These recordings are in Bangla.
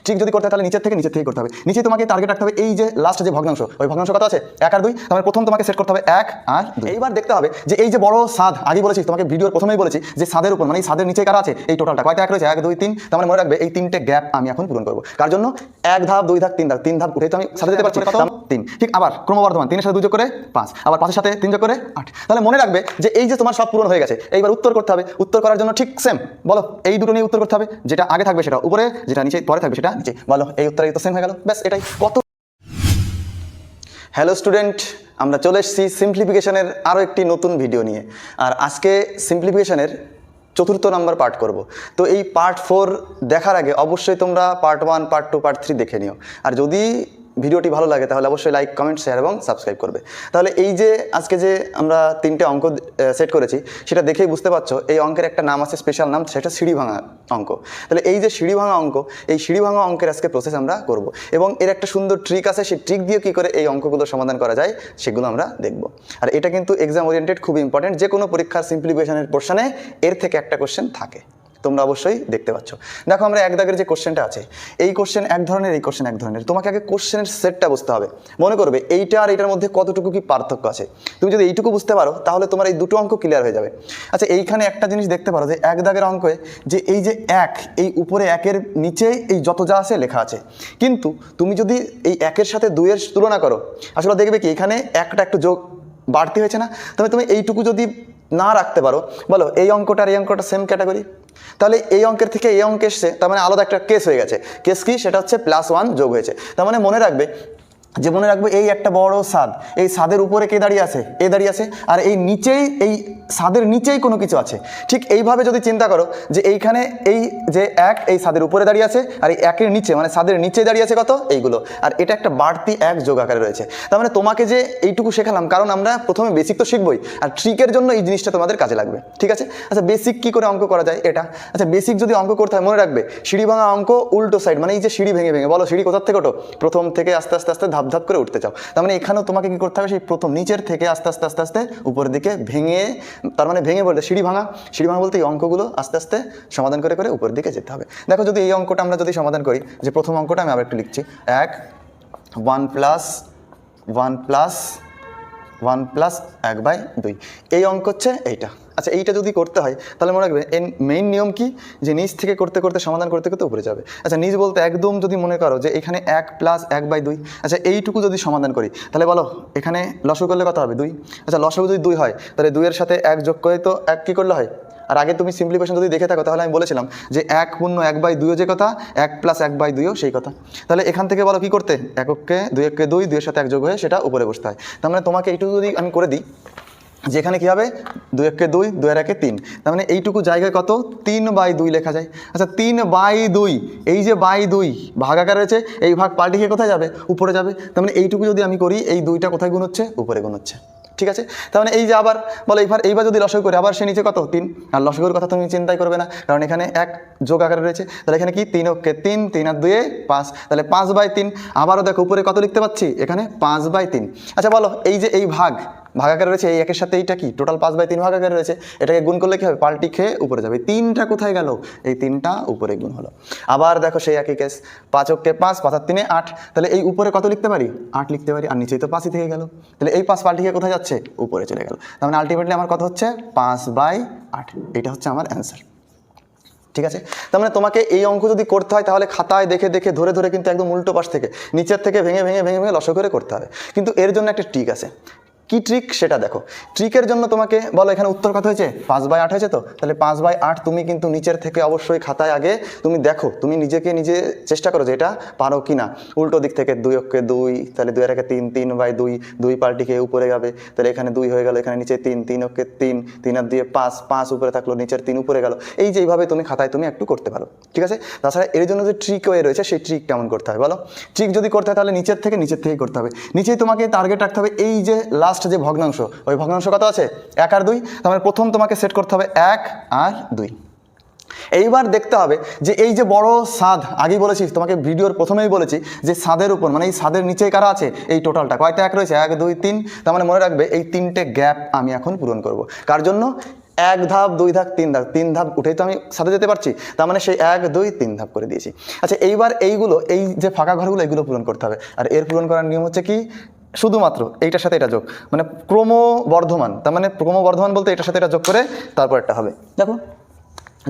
ঠিক যদি করতে হয় তাহলে নিচের থেকে করতে হবে। নিচে তোমাকে টার্গেট রাখতে হবে এই যে লাস্ট যে ভগ্নাংশ, ওই ভগ্নাংশ কত আছে 1 আর 2, তাহলে প্রথম তোমাকে সেট করতে হবে 1 আর 2। এইবার দেখতে হবে যে এই যে বড় সাদ, আগে বলেছি তোমাকে ভিডিওর প্রথমেই বলেছি যে সাদের উপর মানে এই সাদের নিচে কারা আছে, এই টোটালটা কয়টা এক রয়েছে 1 2 3, তার মানে মনে রাখবে এই তিনটে গ্যাপ আমি এখন পূরণ করব। কার জন্য 1 ধাপ 2 ধাপ 3 ধাপ উঠে তো আমি সাথে যেতে পারছি কত 3। ঠিক আবার ক্রমবর্ধমান 3 এর সাথে 2 যোগ করে 5, আবার 5 এর সাথে 3 যোগ করে 8। তাহলে মনে রাখবে যে এই যে তোমার সব পূরণ হয়ে গেছে। এইবার উত্তর করতে হবে। উত্তর করার জন্য ঠিক সেম বলো, এই দুটো নিয়ে উত্তর করতে হবে, যেটা আগে থাকবে সেটা উপরে, যেটা নিচে পরে থাকবে সেটা নিচে। বলো এই উত্তর তো সেম হয়ে গেল, ব্যাস এটাই। কত হ্যালো স্টুডেন্ট, আমরা চলে এসেছি সিম্পলিফিকেশনের আরও একটি নতুন ভিডিও নিয়ে। আর আজকে সিম্পলিফিকেশনের 4th নাম্বার পার্ট করব। তো এই পার্ট 4 দেখার আগে অবশ্যই তোমরা পার্ট 1 পার্ট 2 পার্ট 3 দেখে নিও। আর যদি ভিডিওটি ভালো লাগে তাহলে অবশ্যই লাইক কমেন্ট শেয়ার এবং সাবস্ক্রাইব করবে। তাহলে এই যে আজকে যে আমরা 3টে অঙ্ক সেট করেছি সেটা দেখেই বুঝতে পারছো এই অঙ্কের একটা নাম আছে, স্পেশাল নাম, সেটা সিঁড়ি ভাঙা অঙ্ক। তাহলে এই যে সিঁড়ি ভাঙা অঙ্ক, এই সিঁড়ি ভাঙা অঙ্কের আজকে প্রসেস আমরা করব এবং এর একটা সুন্দর ট্রিক আছে, সেই ট্রিক দিয়ে কী করে এই অঙ্কগুলো সমাধান করা যায় সেগুলো আমরা দেখব। আর এটা কিন্তু এক্সাম ওরিয়েন্টেড, খুব ইম্পর্টেন্ট। যে কোনো পরীক্ষার সিম্পলিফিকেশনের পোর্শনে এর থেকে একটা কোশ্চেন থাকে, তোমরা অবশ্যই দেখতে পাচ্ছ। দেখো আমরা এক দাগের যে কোশ্চেনটা আছে, এই কোশ্চেন এক ধরনের, এই কোশ্চেন এক ধরনের। তোমাকে আগে কোশ্চেনের সেটটা বুঝতে হবে। মনে করবে এইটা আর এইটার মধ্যে কতটুকু কি পার্থক্য আছে। তুমি যদি এইটুকু বুঝতে পারো তাহলে তোমার এই দুটো অঙ্ক ক্লিয়ার হয়ে যাবে। আচ্ছা, এইখানে একটা জিনিস দেখতে পারো যে এক দাগের অঙ্কে যে এই যে 1, এই উপরে 1-এর নিচে এই যত যা আছে লেখা আছে, কিন্তু তুমি যদি এই 1-এর সাথে 2-এর তুলনা করো, আসলে দেখবে কি এখানে একটা একটু যোগ বাড়তি হয়েছে না। তবে তুমি এইটুকু যদি না রাখতে পারো, বলো এই অঙ্কটা আর এই অঙ্কটা সেম ক্যাটাগরি, তাহলে এই অঙ্কের থেকে এই অঙ্কে এসছে, তার মানে আলাদা একটা কেস হয়ে গেছে। কেস কি? সেটা হচ্ছে +1 যোগ হয়েছে। তার মানে মনে রাখবে এই একটা বড় সাদ, এই সাদের উপরে কে দাঁড়িয়ে আছে? এ দাঁড়িয়ে আছে। আর এই নিচেই, এই সাদের নিচেই কোনো কিছু আছে। ঠিক এইভাবে যদি চিন্তা করো যে এইখানে এই যে 1 এই সাদের উপরে দাঁড়িয়ে আছে, আর এই 1-এর নিচে মানে সাদের নিচে দাঁড়িয়ে আছে কত? এইগুলো। আর এটা একটা বাড়তি 1 যোগ আকারে রয়েছে। তার মানে তোমাকে যে এইটুকু শেখালাম, কারণ আমরা প্রথমে বেসিক তো শিখবই, আর ট্রিকের জন্য এই জিনিসটা তোমাদের কাজে লাগবে। ঠিক আছে? আচ্ছা, বেসিক কি করে অঙ্ক করা যায় এটা? আচ্ছা, বেসিক যদি অঙ্ক করতে হয় মনে রাখবে সিঁড়ি ভাঙা অঙ্ক উল্টো সাইড, মানে এই যে সিঁড়ি ভেঙে ভেঙে, বলো সিঁড়ি কোথার থেকে ওঠো? প্রথম থেকে আস্তে আস্তে আস্তে ধাপ ধাপ করে উঠতে চাও। তার মানে এখানেও তোমাকে কি করতে হবে? সেই প্রথম নিচের থেকে আস্তে আস্তে আস্তে আস্তে উপরের দিকে ভেঙে, তার মানে ভেঙে বলতে সিঁড়ি ভাঙা বলতে এই অঙ্কগুলো আস্তে আস্তে সমাধান করে করে উপরের দিকে যেতে হবে। দেখো যদি এই অঙ্কটা আমরা যদি সমাধান করি, যে প্রথম অঙ্কটা আমি আবার একটু লিখছি, 1 প্লাস 1/2, এই অঙ্ক হচ্ছে এইটা। আচ্ছা, এইটা যদি করতে হয় তাহলে মনে রাখবে এর মেইন নিয়ম কি, যে নিচ থেকে করতে করতে সমাধান করতে করতে উপরে যাবে। আচ্ছা, নিচ বলতে একদম যদি মনে করো যে এখানে 1 + 1/2, আচ্ছা এইটুকু যদি সমাধান করি তাহলে বলো এখানে লসাগু করলে কত হবে? 2। আচ্ছা, লসাগু যদি 2 হয় তাহলে 2-এর সাথে 1 যোগ করে তো 1 কী করলে হয়? আর আগে তুমি সিম্পলিফিকেশন যদি দেখে থাকো তাহলে আমি বলেছিলাম যে 1 পূর্ণ 1/2 যে কথা, 1 + 1/2 সেই কথা। তাহলে এখান থেকে বলো কি করতে? 1-কে 2-কে 2, 2-এর সাথে 1 যোগ হয়ে সেটা উপরে বসতে হয়। তার মানে তোমাকে এইটুকু যদি আমি করে দিই, যেখানে কী হবে 2-কে 2, 2-এর-একে 3, তার মানে এইটুকু জায়গায় কত? 3/2 লেখা যায়। আচ্ছা, 3/2, এই যে /2 ভাগ আকার রয়েছে, এই ভাগ পাল্টিয়ে কোথায় যাবে? উপরে যাবে। তার মানে এইটুকু যদি আমি করি, এই 2টা কোথায় গুণ হচ্ছে? উপরে গুণ হচ্ছে। ঠিক আছে? তার মানে এই যে আবার বলো এইবার যদি লসাগু করে, আবার সে নিচে কত? 3। আর লসাগুর কথা তুমি চিন্তাই করবে না, কারণ এখানে 1 যোগ আকারে রয়েছে। তাহলে এখানে কি 3-কে 3, 3 আর 2-এ 5, তাহলে 5/3। আবারও দেখো উপরে কত লিখতে পাচ্ছি? এখানে 5/3। আচ্ছা বলো এই যে এই ভাগ আকারে রয়েছে, এই 1-এর সাথে এইটা কি টোটাল 5/3 ভাগ আকারে রয়েছে, এটাকে গুণ করলে কি হবে? পাল্টি খেয়ে উপরে যাবে। 3টা কোথায় গেল? এই 3টা উপরে গুণ হলো। আবার দেখো সেই একই কেস, 5-কে 5, 5 আর 3-এ 8, তাহলে এই উপরে কত লিখতে পারি? 8 লিখতে পারি। আর নিচেই তো 5ই থেকে গেল, তাহলে এই 5 পাল্টি খেয়ে কোথায় যাচ্ছে? উপরে চলে গেল। তার মানে আলটিমেটলি আমার কত হচ্ছে? 5/8। এটা হচ্ছে আমার অ্যান্সার। ঠিক আছে? তার মানে তোমাকে এই অঙ্ক যদি করতে হয় তাহলে খাতায় দেখে দেখে ধরে ধরে কিন্তু একদম উল্টো পাশ থেকে নিচের থেকে ভেঙে ভেঙে ভেঙে ভেঙে লসাগু করে করতে হবে। কিন্তু এর জন্য একটা ট্রিক আছে। কি ট্রিক সেটা দেখো। ট্রিকের জন্য তোমাকে বলো এখানে উত্তর কত হয়েছে? 5/8 হয়েছে তো, তাহলে 5/8 তুমি কিন্তু নিচের থেকে অবশ্যই খাতায় আগে তুমি দেখো, তুমি নিজে চেষ্টা করো যে এটা পারো কি না। উল্টো দিক থেকে 2-কে 2, তাহলে 2-এর-একে 3, 3/2, 2 পাল্টি খেয়ে উপরে যাবে, তাহলে এখানে 2 হয়ে গেল, এখানে নিচে 3, 3-কে 3, 3 আর 2-এ 5, 5 উপরে থাকলো, নিচের 3 উপরে গেল। এই যে এইভাবে তুমি খাতায় তুমি একটু করতে পারো। ঠিক আছে? তাছাড়া এর জন্য যে ট্রিক ওয়ে রয়েছে সেই ট্রিক কেমন করতে হবে বলো? ট্রিক যদি করতে হয় তাহলে নিচের থেকে করতে হবে। নিচেই তোমাকে টার্গেট রাখতে হবে এই যে লাস্ট যে ভগ্নাংশ, ওই ভগ্নাংশ কত আছে? 1 আর 2, তার মানে প্রথম তোমাকে সেট করতে হবে 1 আর 2। এইবার দেখতে হবে যে এই যে বড় সাদ, আগেই বলেছি তোমাকে ভিডিওর প্রথমেই বলেছি যে সাদের উপর মানে এই সাদের নিচে কারা আছে, এই টোটালটা কয়টা 1 রয়েছে? 1 2 3, তার মানে মনে রাখবে এই 3টে গ্যাপ আমি এখন পূরণ করব। কার জন্য? এক ধাপ 2 ধাপ 3 ধাপ 3 ধাপ উঠেই তো আমি সাথে যেতে পারছি, তার মানে সেই 1 2 3 ধাপ করে দিয়েছি। আচ্ছা এইবার এইগুলো, এই যে ফাঁকা ঘরগুলো এগুলো পূরণ করতে হবে। আর এর পূরণ করার নিয়ম হচ্ছে কি, শুধুমাত্র এইটার সাথে এটা যোগ, মানে ক্রমবর্ধমান। তার মানে ক্রমবর্ধমান বলতে এটার সাথে এটা যোগ করে তারপর একটা হবে। দেখো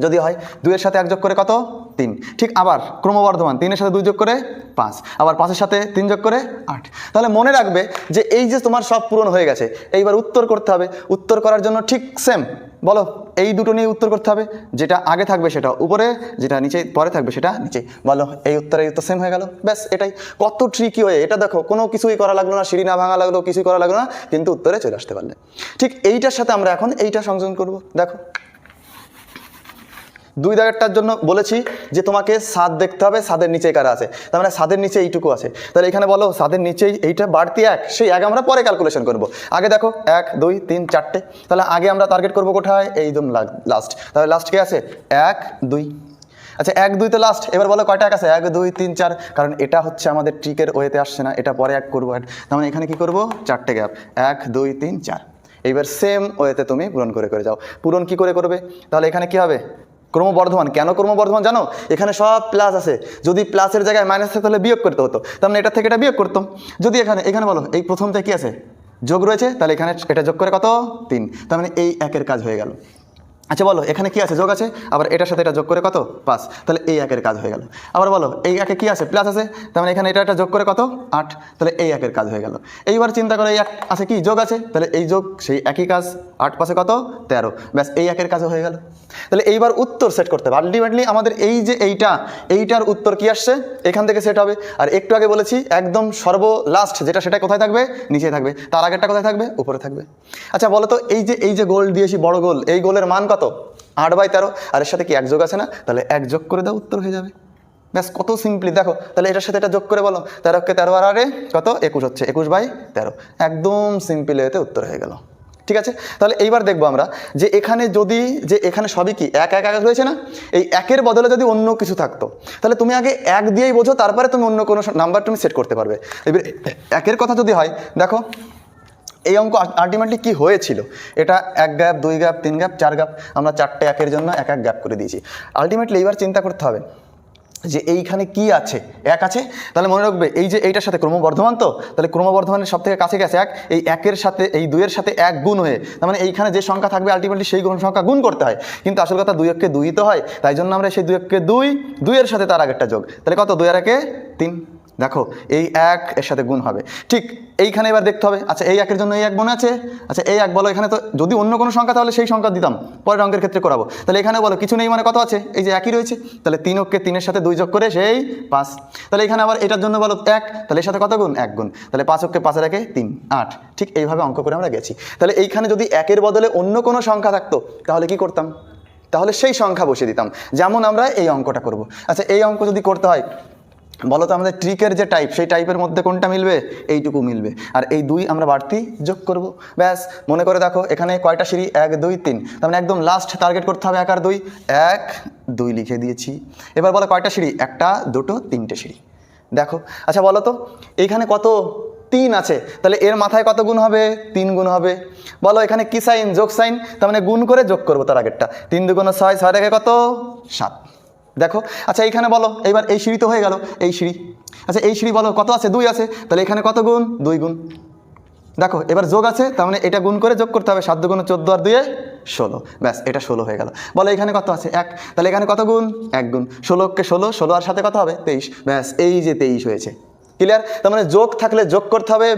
যদি হয় 2 এর সাথে 1 যোগ করে কত 3, ঠিক আবার ক্রমবর্ধমান 3 এর সাথে 2 যোগ করে 5, আবার 5 এর সাথে 3 যোগ করে 8। তাহলে মনে রাখবে যে এই যে তোমার সব পূরণ হয়ে গেছে, এইবার উত্তর করতে হবে। উত্তর করার জন্য ঠিক সেম, বলো এই দুটো নিয়ে উত্তর করতে হবে, যেটা আগে থাকবে সেটা উপরে, যেটা নিচে পরে থাকবে সেটা নিচে। বলো এই উত্তর সেম হয়ে গেল, ব্যাস এটাই। কত ট্রিকি হয়ে এটা দেখো, কোনো কিছুই করা লাগলো না, সিঁড়ি না ভাঙা লাগলো, কিছুই করা লাগলো না, কিন্তু উত্তরে চলে আসতে পারলে। ঠিক এইটার সাথে আমরা এখন এইটা সংযোজন করব। দেখো 2 দাগেরটার জন্য বলেছি যে তোমাকে ছাদ দেখতে হবে, ছাদের নিচে কারা আছে, তার মানে ছাদের নিচে এইটুকু আছে। তাহলে এখানে বলো ছাদের নিচেই এইটা বাড়তি 1, সেই 1 আমরা পরে ক্যালকুলেশন করব। আগে দেখো 1 2 3 4টে, তাহলে আগে আমরা টার্গেট করব কোথায়, এইদম লাস্ট। তাহলে লাস্ট কে আছে 1 2। আচ্ছা 1 2 তো লাস্ট। এবার বলো কয়টা 1 আছে, 1 2 3 4, কারণ এটা হচ্ছে আমাদের ট্রিকের ওয়েতে আসছে না, এটা পরে 1 করবো। তার মানে এখানে কি করব, 4টে গ্যাপ, 1 2 3 4। এইবার সেম ওয়েতে তুমি পূরণ করে করে যাও। পূরণ কি করে করবে, তাহলে এখানে কি হবে, ক্রমবর্ধমান। কেন ক্রমবর্ধমান জানো, এখানে সব প্লাস আছে, যদি প্লাসের জায়গায় মাইনাস থাকে তাহলে বিয়োগ করতে হতো, তার মানে এটা থেকে এটা বিয়োগ করতাম। যদি এখানে বলো এই প্রথমটা কি আছে, যোগ রয়েছে, তাহলে এখানে এটা যোগ করে কত 3, তার মানে এই 1 কাজ হয়ে গেল। আচ্ছা বলো এখানে কি আছে, যোগ আছে, আবার এটার সাথে এটা যোগ করে কত 5, তাহলে এই 1 কাজ হয়ে গেল। আবার বলো এই 1 কি আছে, প্লাস আছে, তার মানে এখানে এটা যোগ করে কত 8, তাহলে এই 1 কাজ হয়ে গেল। এইবার চিন্তা করো এই 1 আছে কি, যোগ আছে, তাহলে এই যোগ সেই একই কাজ, 8 5 কত 13, ব্যাস এই 1 কাজও হয়ে গেল। তাহলে এইবার উত্তর সেট করতে হবে। আলটিমেটলি আমাদের এই যে এইটার উত্তর কি আসছে, এখান থেকে সেট হবে। আর একটু আগে বলেছি একদম সর্বলাস্ট যেটা, সেটা কোথায় থাকবে, নিচে থাকবে। তার আগেরটা কোথায় থাকবে, উপরে থাকবে। আচ্ছা বলো তো এই যে গোল দিয়েছি বড় গোল, এই গোলের মান কত 8/13, আর এর সাথে কি 1 যোগ আছে না, তাহলে 1 যোগ করে দাও, উত্তর হয়ে যাবে। ব্যাস কত সিম্পলি। দেখো তাহলে এটার সাথে এটা যোগ করে বলো, 13 কে 13 আর 8 কত 21 হচ্ছে, 21/13, একদম সিম্পল এতে উত্তর হয়ে গেল। ঠিক আছে, তাহলে এইবার দেখবো আমরা যে এখানে যদি, যে এখানে সবই কি 1 1 1 রয়েছে না, এই 1-এর বদলে যদি অন্য কিছু থাকতো, তাহলে তুমি আগে 1 দিয়েই বোঝো, তারপরে তুমি অন্য কোনো নাম্বার তুমি সেট করতে পারবে। এবার 1-এর কথা যদি হয়, দেখো এই অঙ্ক আলটিমেটলি কি হয়েছিল, এটা 1 গ্যাপ 2 গ্যাপ 3 গ্যাপ 4 গ্যাপ, আমরা 4টে 1-এর জন্য 1 1 গ্যাপ করে দিয়েছি। আলটিমেটলি এইবার চিন্তা করতে হবে যে এইখানে কি আছে, 1 আছে, তাহলে মনে রাখবে এই যে এইটার সাথে ক্রমবর্ধমান, তো তাহলে ক্রমবর্ধমানের সব থেকে কাছে গেছে 1, এই 1-এর সাথে এই 2-এর সাথে 1 গুণ হয়ে, তার মানে এইখানে যে সংখ্যা থাকবে আলটিমেটলি সেই সংখ্যা গুণ করতে হয়, কিন্তু আসল কথা 2-কে 2 তো হয়, তাই জন্য আমরা সেই 2-কে 2-এর সাথে তার আগেরটা যোগ, তাহলে কত 2 আর 1 3। দেখো এই 1 এর সাথে গুণ হবে। ঠিক এইখানে এবার দেখতে হবে, আচ্ছা এই 1-এর জন্য এই 1 মনে আছে, আচ্ছা এই 1 বলো, এখানে তো যদি অন্য কোনো সংখ্যা তাহলে সেই সংখ্যা দিতাম, পরের অঙ্কের ক্ষেত্রে করাবো। তাহলে এখানে বলো কিছু নেই মানে কত আছে, এই যে 1ই রয়েছে, তাহলে 3-কে 3-এর সাথে 2 যোগ করে সেই 5। তাহলে এখানে আবার এটার জন্য বলো 1, তাহলে এর সাথে কত গুণ 1 গুণ, তাহলে 5-কে 5 আর 1 3 8। ঠিক এইভাবে অঙ্ক করে আমরা গেছি। তাহলে এইখানে যদি 1-এর বদলে অন্য কোনো সংখ্যা থাকতো তাহলে কি করতাম, তাহলে সেই সংখ্যা বসিয়ে দিতাম, যেমন আমরা এই অঙ্কটা করব। আচ্ছা এই অঙ্ক যদি করতে হয়, বলো তো আমাদের ট্রিকের যে টাইপ, সেই টাইপের মধ্যে কোনটা মিলবে, এইটুকু মিলবে, আর এই 2 আমরা বাড়তি যোগ করব। ব্যাস মনে করে দেখো এখানে কয়টা সিঁড়ি, 1 2 3, তার মানে একদম লাস্ট টার্গেট করতে হবে 1 আর 2, 1 2 লিখে দিয়েছি। এবার বলো কয়টা সিঁড়ি, 1টা 2টো 3টে সিঁড়ি। দেখো আচ্ছা বলো তো এইখানে কত 3 আছে, তাহলে এর মাথায় কত গুণ হবে, 3 গুণ হবে। বলো এখানে কি সাইন, যোগ সাইন, তার মানে গুণ করে যোগ করবো তার আগেরটা, 3 2 6, 6 রেখে কত 7। দেখো আচ্ছা এইখানে বলো, এইবার এই সিঁড়ি তো হয়ে গেল, এই সিঁড়ি, আচ্ছা এই সিঁড়ি বলো কত আছে, 2 আছে, তাহলে এখানে কত গুণ, 2 গুণ। দেখো এবার যোগ আছে, তার মানে এটা গুণ করে যোগ করতে হবে, 7 2 14 আর 2 16, ব্যাস এটা 16 হয়ে গেল। বলো এখানে কত আছে 1, তাহলে এখানে কত গুণ, 1 গুণ, 16-কে 16, 16 আর সাথে কত হবে 23, ব্যাস এই যে 23 হয়েছে। ক্লিয়ার, তার মানে যোগ থাকলে যোগ করতে হবে,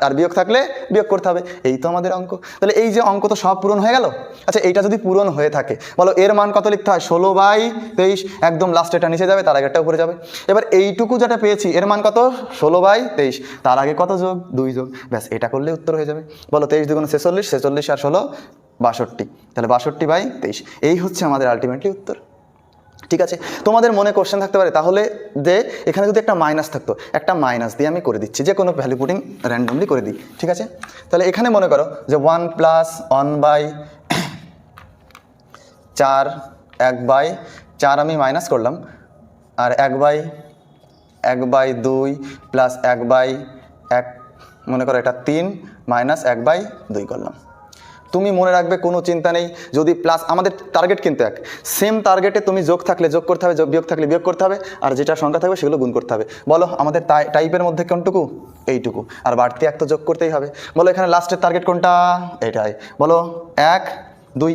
আর বিয়োগ থাকলে বিয়োগ করতে হবে, এই তো আমাদের অঙ্ক। তাহলে এই যে অঙ্ক তো সব পূরণ হয়ে গেল। আচ্ছা এইটা যদি পূরণ হয়ে থাকে, বলো এর মান কত লিখতে হয়, 16/23, একদম লাস্টে এটা নিচে যাবে, তার আগেরটা উপরে যাবে। এবার এইটুকু যেটা পেয়েছি এর মান কত, 16/23, তার আগে কত যোগ, 2 যোগ, ব্যাস এটা করলে উত্তর হয়ে যাবে। বলো 23 2 46, 46 আর 16 62, তাহলে 62/23, এই হচ্ছে আমাদের আলটিমেটলি উত্তর। ঠিক আছে, তোমাদের মনে কোশ্চেন থাকতে পারে তাহলে যে এখানে যদি একটা মাইনাস থাকতো, একটা মাইনাস দিয়ে আমি করে দিচ্ছি, যে কোনো ভ্যালু পুটিং র্যান্ডমলি করে দিই। ঠিক আছে, তাহলে এখানে মনে করো যে 1 + 1/4, 1/4 আমি মাইনাস করলাম, আর 1/2 প্লাস 1/1 মনে করো এটা 3 মাইনাস 1/2 করলাম, তুমি মনে রাখবে কোনো চিন্তা নেই, যদি প্লাস আমাদের টার্গেট কিন্তু এক, সেম টার্গেটে তুমি যোগ থাকলে যোগ করতে হবে, বিয়োগ থাকলে বিয়োগ করতে হবে, আর যেটা সংখ্যা থাকবে সেগুলো গুণ করতে হবে। বলো আমাদের টাইপের মধ্যে কোনটুকু? এইটুকু। আর বাড়তি এক তো যোগ করতেই হবে। বলো এখানে লাস্টের টার্গেট কোনটা? এটাই। বলো 1 2।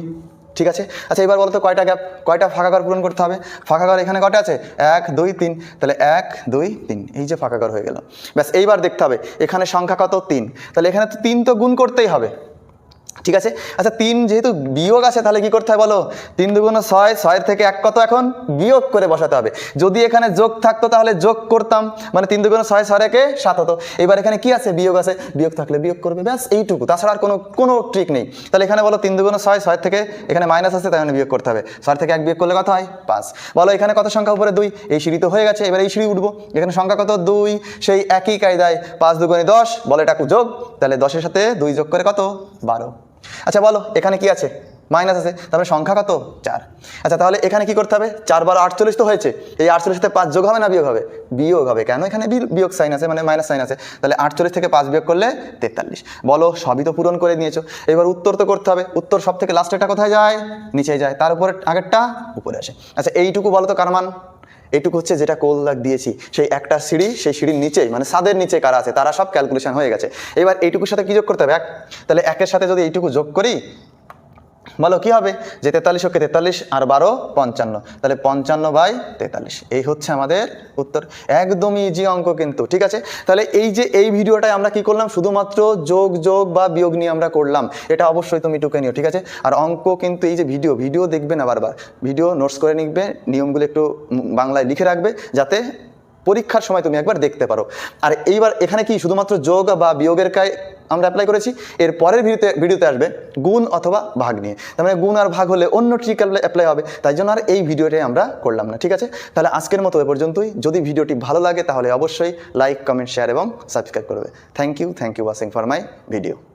ঠিক আছে। আচ্ছা এবার বলো তো কয়টা গ্যাপ, কয়টা ফাঁকা ঘর পূরণ করতে হবে? ফাঁকা ঘর এখানে কয়টা আছে? 1 2 3। তাহলে 1 2 3, এই যে ফাঁকা ঘর হয়ে গেল। ব্যাস এইবার দেখতে হবে এখানে সংখ্যা কত? 3। তাহলে এখানে তো 3 তো গুণ করতেই হবে। ঠিক আছে। আচ্ছা 3 যেহেতু বিয়োগ আছে তাহলে কি করতে হয় বলো? 3 দুগুণ 6, 6 থেকে 1 কত এখন? বিয়োগ করে বসাতে হবে। যদি এখানে যোগ থাকতো তাহলে যোগ করতাম, মানে 3 দুগুণ 6, 6 একে 7 হতো। এবার এখানে কি আছে? বিয়োগ আছে, বিয়োগ থাকলে বিয়োগ করবে, ব্যাস এইটুকু, তাছাড়া আর কোনো ট্রিক নেই। তাহলে এখানে বলো 3 দুগুণ 6, 6 থেকে এখানে মাইনাস আছে তাই জন্য বিয়োগ করতে হবে। 6 থেকে 1 বিয়োগ করলে কত হয়? 5। বলো এখানে কত সংখ্যা উপরে? 2। এই সিঁড়ি তো হয়ে গেছে, এবার এই সিঁড়ি উঠবো। এখানে সংখ্যা কত? 2। সেই একই কায়দায় 5 দুগুণে 10, বলো এটা যোগ, তাহলে 10-এর সাথে 2 যোগ করে কত? 12। আচ্ছা বলো এখানে কি আছে? মাইনাস আছে, তাহলে সংখ্যা কত? 4। আচ্ছা তাহলে এখানে কি করতে হবে? 4 12 48 তো হয়েছে, এই 48 সাথে 5 যোগ হবে না বিয়োগ হবে? বিয়োগ হবে। কেন? এখানে বিয়োগ সাইন আছে, মানে মাইনাস সাইন আছে। তাহলে 48 থেকে 5 বিয়োগ করলে 43। বলো সবই তো পূরণ করে নিয়েছো, এবার উত্তর তো করতে হবে। উত্তর সব থেকে লাস্টেরটা কোথায় যায়? নিচে যায়, তার উপরে আগেরটা উপরে আসে। আচ্ছা এইটুকু বলো তো কার মান? এইটুকু হচ্ছে যেটা কোল দাগ দিয়েছি, সেই একটা সিঁড়ি, সেই সিঁড়ির নিচেই, মানে ছাদের নিচে কারা আছে তারা সব ক্যালকুলেশন হয়ে গেছে। এবার এইটুকুর সাথে কি যোগ করতে হবে? 1। তাহলে 1-এর সাথে যদি এইটুকু যোগ করি, বলো কি হবে? যে 43 ওকে 43 আর 12 55, তাহলে 55/43। এই হচ্ছে আমাদের উত্তর। একদমই ইজি অঙ্ক কিন্তু, ঠিক আছে। তাহলে এই যে এই ভিডিওটায় আমরা কি করলাম? শুধুমাত্র যোগ বা বিয়োগ নিয়ে আমরা করলাম, এটা অবশ্যই তুমি টুকে নিও, ঠিক আছে। আর অঙ্ক কিন্তু এই যে ভিডিও দেখবে না, বারবার ভিডিও নোটস করে নিবে, নিয়মগুলো একটু বাংলায় লিখে রাখবে যাতে পরীক্ষার সময় তুমি একবার দেখতে পারো। আর এইবার এখানে কি শুধুমাত্র যোগ বা বিয়োগের আমরা অ্যাপ্লাই করেছি, এর পরের ভিডিওতে আসবে গুণ অথবা ভাগ নিয়ে। তার মানে গুণ আর ভাগ হলে অন্য ট্রিক অ্যাপ্লাই হবে, তাই জন্য আর এই ভিডিওটাই আমরা করলাম না, ঠিক আছে। তাহলে আজকের মতো এ পর্যন্তই। যদি ভিডিওটি ভালো লাগে তাহলে অবশ্যই লাইক কমেন্ট শেয়ার এবং সাবস্ক্রাইব করবে। Thank you watching for my video.